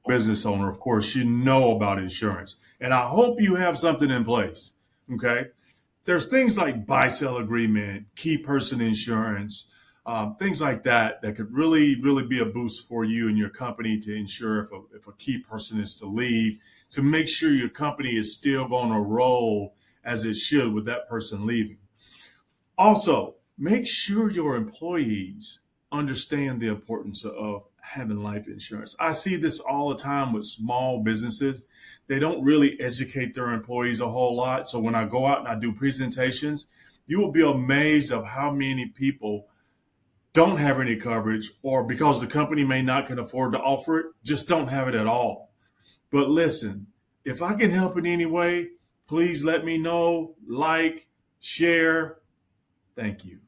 business owner, of course, you know about insurance. And I hope you have something in place. Okay. There's things like buy sell agreement, key person insurance, things like that that could really, really be a boost for you and your company to ensure if a key person is to leave, to make sure your company is still going to roll as it should with that person leaving. Also, make sure your employees understand the importance of having life insurance. I see this all the time with small businesses. They don't really educate their employees a whole lot. So when I go out and I do presentations, you will be amazed of how many people don't have any coverage, or because the company may not can afford to offer it, just don't have it at all. But listen, if I can help in any way, please let me know, like, share. Thank you.